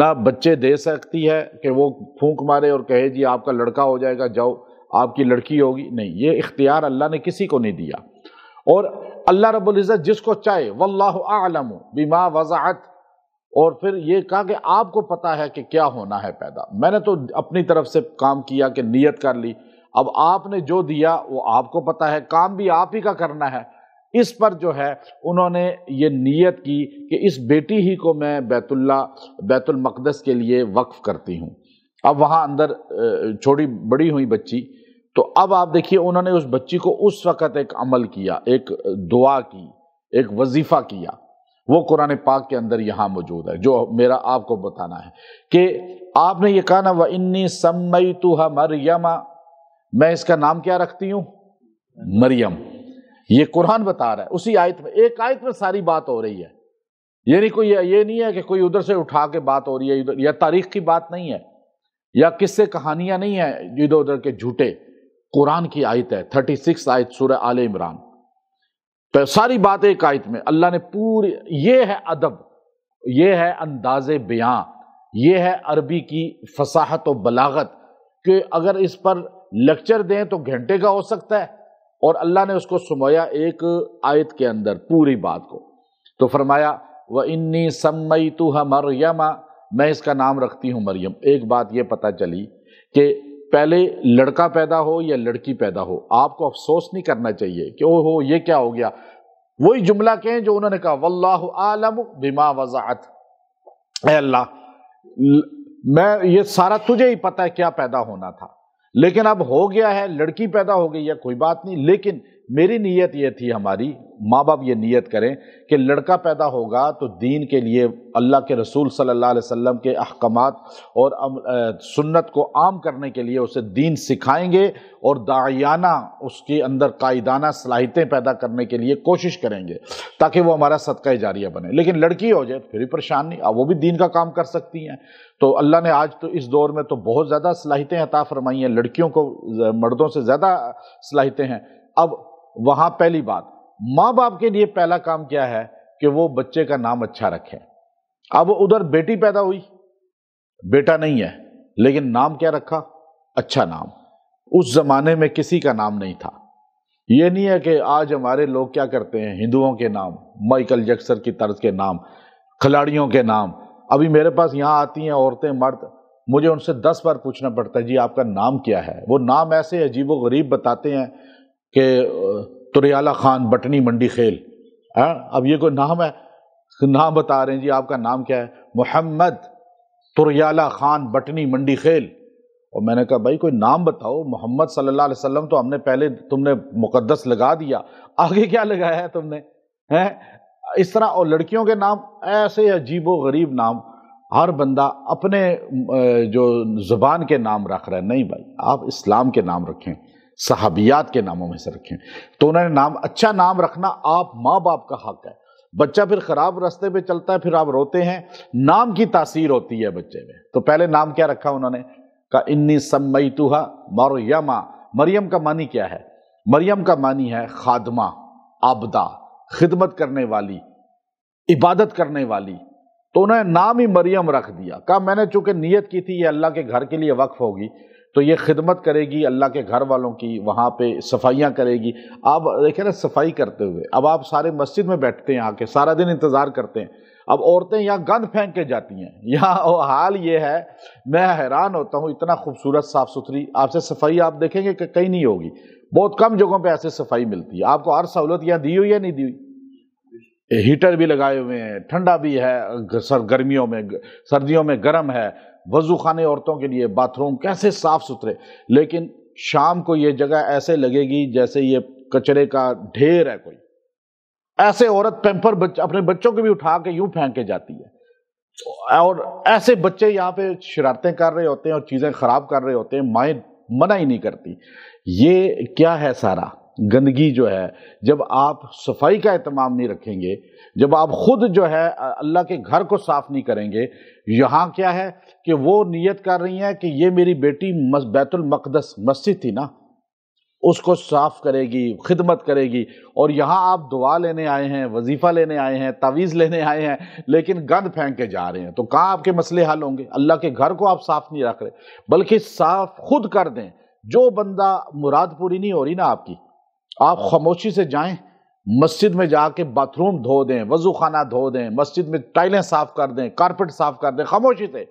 نہ بچے دے سکتی ہے کہ وہ پھونک مارے اور کہے جی آپ کا لڑکا ہو جائے گا، جاؤ آپ کی لڑکی ہوگی، نہیں، یہ اختیار اللہ نے کسی کو نہیں دیا۔ اور اللہ رب العزت جس کو چاہے، واللہ اعلم بما وضعت، اور پھر یہ کہا کہ آپ کو پتا ہے کہ کیا ہونا ہے پیدا، میں نے تو اپنی طرف سے کام کیا کہ نیت کر لی، اب آپ نے جو دیا وہ آپ کو پتا ہے، کام بھی آپ ہی کا کرنا ہے۔ اس پر جو ہے انہوں نے یہ نیت کی کہ اس بیٹی ہی کو میں بیت المقدس کے لیے وقف کرتی ہوں۔ اب وہاں اندر چھوٹی بڑی ہوئی بچی، تو اب آپ دیکھیے انہوں نے اس بچی کو اس وقت ایک عمل کیا، ایک دعا کی، ایک وظیفہ کیا، وہ قرآن پاک کے اندر یہاں موجود ہے، جو میرا آپ کو بتانا ہے کہ آپ نے یہ کہا نا وَإِنِّي سَمَّيْتُهَا مَرْيَمَ، میں اس کا نام کیا رکھتی ہوں؟ مریم۔ یہ قرآن بتا رہا ہے اسی آیت میں، ایک آیت میں ساری بات ہو رہی ہے، یعنی کوئی یہ نہیں ہے کہ کوئی ادھر سے اٹھا کے بات ہو رہی ہے ادھر، یا تاریخ کی بات نہیں ہے، یا قصے کہانیاں نہیں ہیں ادھر ادھر کے جھوٹے، قرآن کی آیت ہے 36 آیت سورہ آل عمران، تو ساری بات ایک آیت میں اللہ نے پوری، یہ ہے ادب، یہ ہے انداز بیاں، یہ ہے عربی کی فصاحت و بلاغت، کہ اگر اس پر لیکچر دیں تو گھنٹے کا ہو سکتا ہے، اور اللہ نے اس کو سمایا ایک آیت کے اندر پوری بات کو۔ تو فرمایا وَإِنِّي سَمَّيْتُهَا مَرْيَمَ، میں اس کا نام رکھتی ہوں مریم۔ ایک بات یہ پتہ چلی کہ پہلے لڑکا پیدا ہو یا لڑکی پیدا ہو، آپ کو افسوس نہیں کرنا چاہیے کہ او ہو یہ کیا ہو گیا، وہی جملہ کہیں جو انہوں نے کہا واللہ اعلم بما وضعت، اے اللہ میں یہ سارا تجھے ہی پتہ ہے کیا پیدا ہونا تھا، لیکن اب ہو گیا ہے، لڑکی پیدا ہو گئی ہے، کوئی بات نہیں، لیکن میری نیت یہ تھی، ہماری ماں باپ یہ نیت کریں کہ لڑکا پیدا ہوگا تو دین کے لیے اللہ کے رسول صلی اللہ علیہ وسلم کے احکامات اور سنت کو عام کرنے کے لیے اسے دین سکھائیں گے، اور داعیانہ اس کے اندر قائدانہ صلاحیتیں پیدا کرنے کے لیے کوشش کریں گے تاکہ وہ ہمارا صدقہ جاریہ بنے۔ لیکن لڑکی ہو جائے پھر بھی پریشان نہیں، اب وہ بھی دین کا کام کر سکتی ہیں۔ تو اللہ نے آج تو اس دور میں تو بہت زیادہ صلاحیتیں عطا فرمائی ہیں، لڑکیوں کو مردوں سے زیادہ صلاحیتیں ہیں۔ اب وہاں پہلی بات، ماں باپ کے لیے پہلا کام کیا ہے کہ وہ بچے کا نام اچھا رکھے۔ اب ادھر بیٹی پیدا ہوئی، بیٹا نہیں ہے، لیکن نام کیا رکھا؟ اچھا نام۔ اس زمانے میں کسی کا نام نہیں تھا۔ یہ نہیں ہے کہ آج ہمارے لوگ کیا کرتے ہیں، ہندوؤں کے نام، مائیکل جیکسن کی طرز کے نام، کھلاڑیوں کے نام۔ ابھی میرے پاس یہاں آتی ہیں عورتیں مرد، مجھے ان سے 10 بار پوچھنا پڑتا ہے جی آپ کا نام کیا ہے؟ وہ نام ایسے عجیب و غریب بتاتے ہیں کہ تریالہ خان بٹنی منڈی خیل، اب یہ کوئی نام ہے؟ نام بتا رہے ہیں جی آپ کا نام کیا ہے؟ محمد تریالہ خان بٹنی منڈی خیل۔ اور میں نے کہا بھائی کوئی نام بتاؤ، محمد صلی اللہ علیہ وسلم تو ہم نے پہلے تم نے مقدس لگا دیا، آگے کیا لگایا ہے تم نے؟ اس طرح، اور لڑکیوں کے نام ایسے عجیب و غریب نام، ہر بندہ اپنے جو زبان کے نام رکھ رہا ہے۔ نہیں بھائی، آپ اسلام کے نام رکھیں، صحابیات کے ناموں میں سے رکھیں۔ تو انہوں نے نام، اچھا نام رکھنا آپ ماں باپ کا حق ہے۔ بچہ پھر خراب راستے پہ چلتا ہے، پھر آپ روتے ہیں، نام کی تاثیر ہوتی ہے بچے میں۔ تو پہلے نام کیا رکھا انہوں نے؟ کہا انی سمیتھا مریم۔ مریم کا معنی کیا ہے؟ مریم کا معنی ہے خادمہ، عابدہ، خدمت کرنے والی، عبادت کرنے والی۔ تو انہوں نے نام ہی مریم رکھ دیا۔ کہا میں نے چونکہ نیت کی تھی یہ اللہ کے گھر کے لیے وقف ہوگی، تو یہ خدمت کرے گی اللہ کے گھر والوں کی، وہاں پہ صفائیاں کرے گی۔ آپ دیکھیں نا صفائی کرتے ہوئے، اب آپ سارے مسجد میں بیٹھتے ہیں، آ کے سارا دن انتظار کرتے ہیں، اب عورتیں یہاں گند پھینک کے جاتی ہیں، یہاں حال یہ ہے، میں حیران ہوتا ہوں، اتنا خوبصورت صاف ستھری آپ سے صفائی آپ دیکھیں گے کہ کہیں نہیں ہوگی، بہت کم جگہوں پہ ایسے صفائی ملتی ہے۔ آپ کو ہر سہولت یہاں دی ہوئی ہے، نہیں دی ہوئی؟ ہیٹر بھی لگائے ہوئے ہیں، ٹھنڈا بھی ہے، گرمیوں میں، سردیوں میں گرم ہے، وضو خانے عورتوں کے لیے، باتھ روم کیسے صاف ستھرے، لیکن شام کو یہ جگہ ایسے لگے گی جیسے یہ کچرے کا ڈھیر ہے کوئی، ایسے عورت پیمپر اپنے بچوں کو بھی اٹھا کے یوں پھینک کے جاتی ہے، اور ایسے بچے یہاں پہ شرارتیں کر رہے ہوتے ہیں اور چیزیں خراب کر رہے ہوتے ہیں، مائیں منع ہی نہیں کرتی۔ یہ کیا ہے؟ سارا گندگی جو ہے، جب آپ صفائی کا اہتمام نہیں رکھیں گے، جب آپ خود جو ہے اللہ کے گھر کو صاف نہیں کریں گے، یہاں کیا ہے کہ وہ نیت کر رہی ہیں کہ یہ میری بیٹی بیت المقدس مسجد تھی نا، اس کو صاف کرے گی، خدمت کرے گی. اور یہاں آپ دعا لینے آئے ہیں، وظیفہ لینے آئے ہیں، تعویذ لینے آئے ہیں، لیکن گند پھینک کے جا رہے ہیں، تو کہاں آپ کے مسئلے حل ہوں گے؟ اللہ کے گھر کو آپ صاف نہیں رکھ رہے، بلکہ صاف خود کر دیں. جو بندہ مراد پوری نہیں ہو رہی نا آپ کی، آپ خاموشی سے جائیں، مسجد میں جا کے باتھ روم دھو دیں، وضو خانہ دھو دیں، مسجد میں ٹائلیں صاف کر دیں، کارپٹ صاف کر دیں، خاموشی سے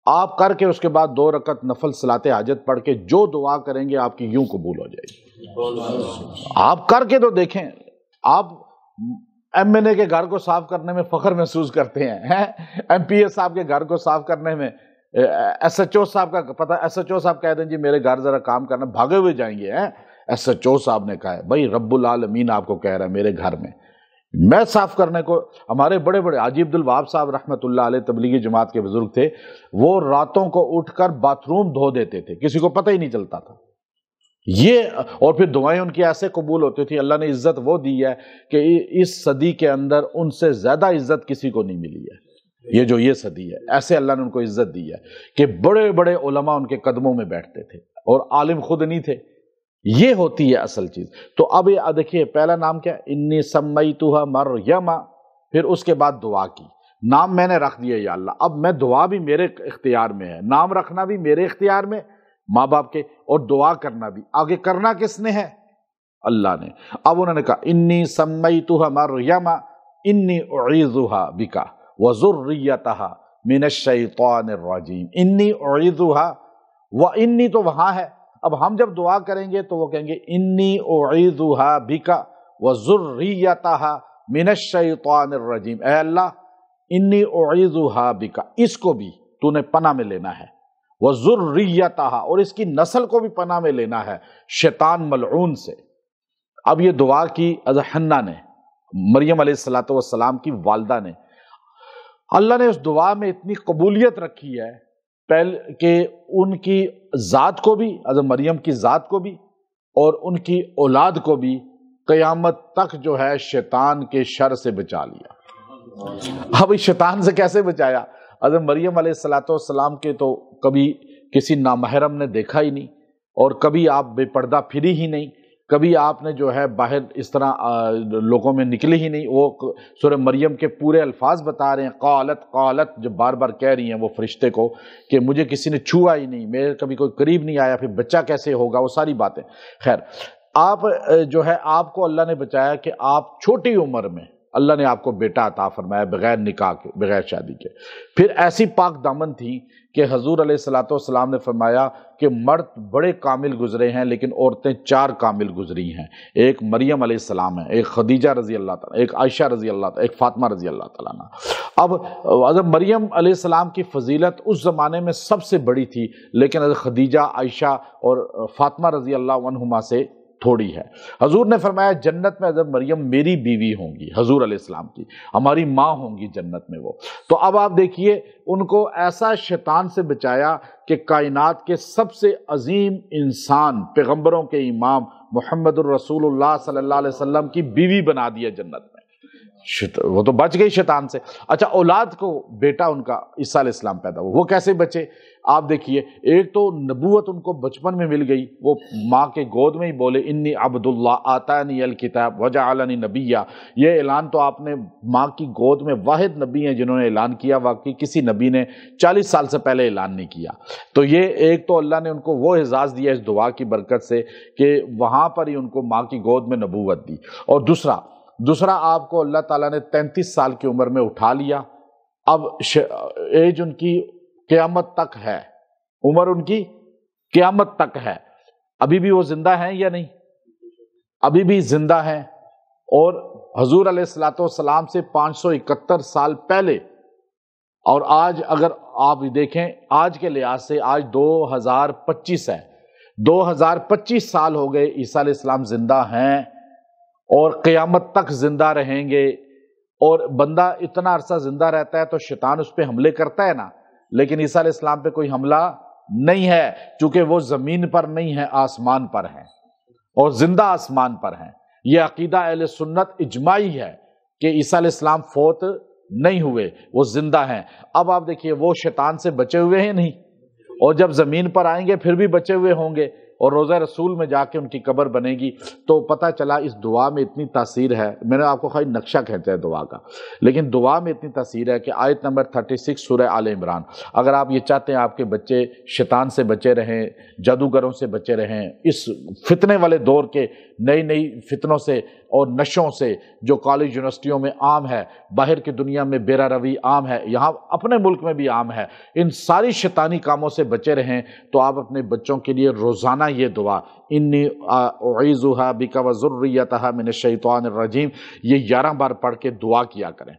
آپ کر کے اس کے بعد 2 رکعت نفل صلاۃ حاجت پڑھ کے جو دعا کریں گے آپ کی یوں قبول ہو جائے گی. آپ کر کے تو دیکھیں. آپ ایم این اے کے گھر کو صاف کرنے میں فخر محسوس کرتے ہیں، ایم پی اے صاحب کے گھر کو صاف کرنے میں، ایس ایچ او صاحب کا پتہ، ایس ایچ او صاحب کہہ دیں جی میرے گھر ذرا کام کرنا، بھاگے ہوئے جائیں گے. ایس ایچ او صاحب نے کہا ہے بھائی رب العالمین آپ کو کہہ رہا ہے میرے گھر میں صاف کرنے کو. ہمارے بڑے بڑے حاجی عبد الوہاب صاحب رحمۃ اللہ علیہ تبلیغی جماعت کے بزرگ تھے، وہ راتوں کو اٹھ کر باتھ روم دھو دیتے تھے، کسی کو پتہ ہی نہیں چلتا تھا. اور پھر دعائیں ان کی ایسے قبول ہوتی تھی. اللہ نے عزت وہ دی ہے کہ اس صدی کے اندر ان سے زیادہ عزت کسی کو نہیں ملی ہے. یہ صدی ہے، ایسے اللہ نے ان کو عزت دی ہے کہ بڑے بڑے علماء ان کے قدموں میں بیٹھتے تھے اور عالم خود نہیں تھے. یہ ہوتی ہے اصل چیز. تو اب یہ دیکھیے پہلا نام کیا، انی سمیتھا مریم، پھر اس کے بعد دعا کی. نام میں نے رکھ دیا یا اللہ، اب میں دعا بھی میرے اختیار میں ہے، نام رکھنا بھی میرے اختیار میں ماں باپ کے، اور دعا کرنا بھی. آگے کرنا کس نے ہے؟ اللہ نے. اب انہوں نے کہا انی سمیتھا مریم انی اعیذھا بک وذریتھا من الشیطان الرجیم. انی اعیذھا، و انی تو وہاں ہے. اب ہم جب دعا کریں گے تو وہ کہیں گے انی اعیذھا بک وذریتھا من الشیطان الرجیم. اے اللہ انی اعیذھا بک، اس کو بھی تو نے پناہ میں لینا ہے، وذریتھا، اور اس کی نسل کو بھی پناہ میں لینا ہے شیطان ملعون سے. اب یہ دعا کی حنہ نے، مریم علیہ السلام کی والدہ نے. اللہ نے اس دعا میں اتنی قبولیت رکھی ہے کہ ان کی ذات کو بھی، حضرت مریم کی ذات کو بھی اور ان کی اولاد کو بھی قیامت تک جو ہے شیطان کے شر سے بچا لیا. اب اس شیطان سے کیسے بچایا؟ حضرت مریم علیہ السلام کے تو کبھی کسی نامحرم نے دیکھا ہی نہیں، اور کبھی آپ بے پردہ پھری ہی نہیں، کبھی آپ نے جو ہے باہر اس طرح لوگوں میں نکلی ہی نہیں. وہ سورہ مریم کے پورے الفاظ بتا رہے ہیں، قالت قالت، جو بار بار کہہ رہی ہیں وہ فرشتے کو کہ مجھے کسی نے چھوا ہی نہیں، میرے کبھی کوئی قریب نہیں آیا، پھر بچہ کیسے ہوگا، وہ ساری باتیں. خیر، آپ جو ہے آپ کو اللہ نے بچایا کہ آپ چھوٹی عمر میں اللہ نے آپ کو بیٹا عطا فرمایا بغیر نکاح کے، بغیر شادی کے. پھر ایسی پاک دامن تھی کہ حضور علیہ السلام نے فرمایا کہ مرد بڑے کامل گزرے ہیں لیکن عورتیں 4 کامل گزری ہیں. ایک مریم علیہ السلام ہے، ایک خدیجہ رضی اللہ تعالیٰ، ایک عائشہ رضی اللہ تعالیٰ، ایک فاطمہ رضی اللہ تعالیٰ عنہ. اب حضرت مریم علیہ السلام کی فضیلت اس زمانے میں سب سے بڑی تھی، لیکن حضرت خدیجہ، عائشہ اور فاطمہ رضی اللہ عنہما سے تھوڑی ہے. حضور نے فرمایا جنت میں حضرت مریم میری بیوی ہوں گی، حضور علیہ السلام کی ہماری ماں ہوں گی جنت میں وہ. تو اب آپ دیکھیے ان کو ایسا شیطان سے بچایا کہ کائنات کے سب سے عظیم انسان، پیغمبروں کے امام محمد الرسول اللہ صلی اللہ علیہ وسلم کی بیوی بنا دیا جنت میں. وہ تو بچ گئی شیطان سے. اچھا، اولاد کو بیٹا ان کا عیسیٰ علیہ السلام پیدا ہوا، وہ کیسے بچے؟ آپ دیکھیے، ایک تو نبوت ان کو بچپن میں مل گئی، وہ ماں کے گود میں ہی بولے انی عبد اللہ آتانی الکتاب وجعلنی نبیا. یہ اعلان تو آپ نے ماں کی گود میں واحد نبی ہیں جنہوں نے اعلان کیا، واقعی کسی نبی نے 40 سال سے پہلے اعلان نہیں کیا. تو یہ ایک تو اللہ نے ان کو وہ اعزاز دیا اس دعا کی برکت سے کہ وہاں پر ہی ان کو ماں کی گود میں نبوت دی. اور دوسرا آپ کو اللہ تعالیٰ نے 33 سال کی عمر میں اٹھا لیا. اب ایج ان کی قیامت تک ہے، عمر ان کی قیامت تک ہے. ابھی بھی وہ زندہ ہیں یا نہیں؟ ابھی بھی زندہ ہیں. اور حضور علیہ السلام سے 571 سال پہلے، اور آج اگر آپ دیکھیں آج کے لحاظ سے آج 2025 ہے، 2025 سال ہو گئے عیسیٰ علیہ السلام زندہ ہیں اور قیامت تک زندہ رہیں گے. اور بندہ اتنا عرصہ زندہ رہتا ہے تو شیطان اس پہ حملے کرتا ہے نا، لیکن عیسیٰ علیہ السلام پہ کوئی حملہ نہیں ہے، چونکہ وہ زمین پر نہیں ہے، آسمان پر ہیں، اور زندہ آسمان پر ہیں. یہ عقیدہ اہل سنت اجماعی ہے کہ عیسیٰ علیہ السلام فوت نہیں ہوئے، وہ زندہ ہیں. اب آپ دیکھیے وہ شیطان سے بچے ہوئے ہیں نہیں، اور جب زمین پر آئیں گے پھر بھی بچے ہوئے ہوں گے. اور روزہ رسول میں جا کے ان کی قبر بنے گی، تو پتہ چلا اس دعا میں اتنی تاثیر ہے۔ میں نے آپ کو خالی نقشہ کھینچا ہے دعا کا، لیکن دعا میں اتنی تاثیر ہے کہ آیت نمبر 36 سورہ آل عمران، اگر آپ یہ چاہتے ہیں آپ کے بچے شیطان سے بچے رہیں، جادوگروں سے بچے رہیں، اس فتنے والے دور کے نئی نئی فتنوں سے اور نشوں سے جو کالج یونیورسٹیوں میں عام ہے، باہر کی دنیا میں بیرا روی عام ہے، یہاں اپنے ملک میں بھی عام ہے، ان ساری شیطانی کاموں سے بچے رہیں، تو آپ اپنے بچوں کے لیے روزانہ یہ دعا انی اعیذھا بک وذریتھا من الشیطان الرجیم یہ 11 بار پڑھ کے دعا کیا کریں۔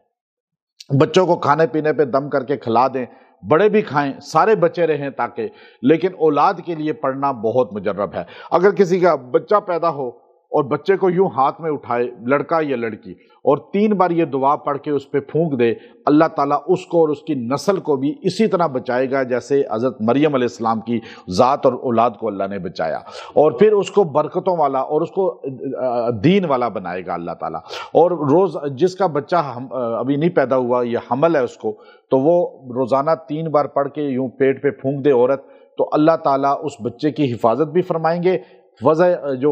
بچوں کو کھانے پینے پہ دم کر کے کھلا دیں، بڑے بھی کھائیں، سارے بچے رہیں تاکہ، لیکن اولاد کے لیے پڑھنا بہت مجرب ہے۔ اگر کسی کا بچہ پیدا ہو اور بچے کو یوں ہاتھ میں اٹھائے، لڑکا یا لڑکی، اور 3 بار یہ دعا پڑھ کے اس پہ پھونک دے، اللہ تعالیٰ اس کو اور اس کی نسل کو بھی اسی طرح بچائے گا جیسے حضرت مریم علیہ السلام کی ذات اور اولاد کو اللہ نے بچایا، اور پھر اس کو برکتوں والا اور اس کو دین والا بنائے گا اللہ تعالیٰ۔ اور روز جس کا بچہ ابھی نہیں پیدا ہوا یا حمل ہے اس کو، تو وہ روزانہ 3 بار پڑھ کے یوں پیٹ پہ پھونک دے عورت، تو اللہ تعالیٰ اس بچے کی حفاظت بھی فرمائیں گے، وضع جو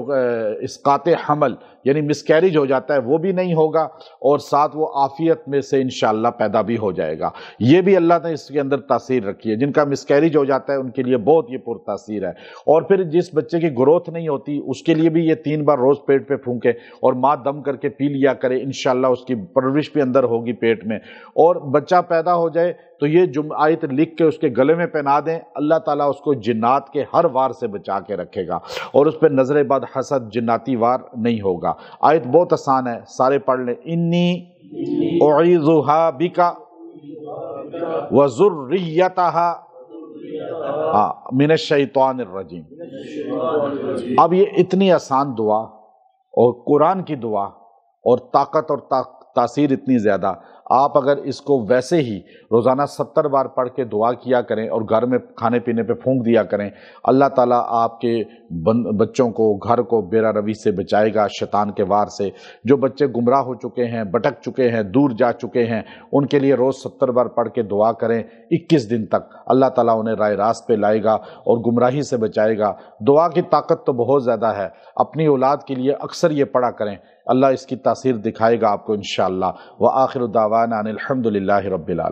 اسقاط حمل یعنی مسکیریج ہو جاتا ہے وہ بھی نہیں ہوگا، اور ساتھ وہ عافیت میں سے انشاءاللہ پیدا بھی ہو جائے گا۔ یہ بھی اللہ نے اس کے اندر تاثیر رکھی ہے، جن کا مسکیریج ہو جاتا ہے ان کے لیے بہت یہ پر تاثیر ہے۔ اور پھر جس بچے کی گروتھ نہیں ہوتی اس کے لیے بھی یہ 3 بار روز پیٹ پہ پھونکے اور ماں دم کر کے پی لیا کرے، انشاءاللہ اس کی پرورش بھی اندر ہوگی پیٹ میں۔ اور بچہ پیدا ہو جائے تو یہ آیت لکھ کے اس کے گلے میں پہنا دیں، اللہ تعالیٰ اس کو جنات کے ہر وار سے بچا کے رکھے گا، اور اس پہ نظر بد حسد جناتی وار نہیں ہوگا۔ آیت بہت آسان ہے، سارے پڑھ لیں۔ انی اعیذھا بک وذریتھا من الشیطان الرجیم۔ اب یہ اتنی آسان دعا اور قرآن کی دعا اور طاقت اور تاثیر اتنی زیادہ، آپ اگر اس کو ویسے ہی روزانہ 70 بار پڑھ کے دعا کیا کریں اور گھر میں کھانے پینے پہ پھونک دیا کریں، اللہ تعالیٰ آپ کے بچوں کو، گھر کو بیرا روی سے بچائے گا، شیطان کے وار سے۔ جو بچے گمراہ ہو چکے ہیں، بھٹک چکے ہیں، دور جا چکے ہیں، ان کے لیے روز 70 بار پڑھ کے دعا کریں 21 دن تک، اللہ تعالیٰ انہیں راہ راست پہ لائے گا اور گمراہی سے بچائے گا۔ دعا کی طاقت تو بہت زیادہ ہے، اپنی اولاد کے لیے اکثر یہ پڑھا کریں، اللہ اس کی تاثیر دکھائے گا آپ کو انشاءاللہ۔ وآخر دعوانا ان الحمد للہ رب العالمین۔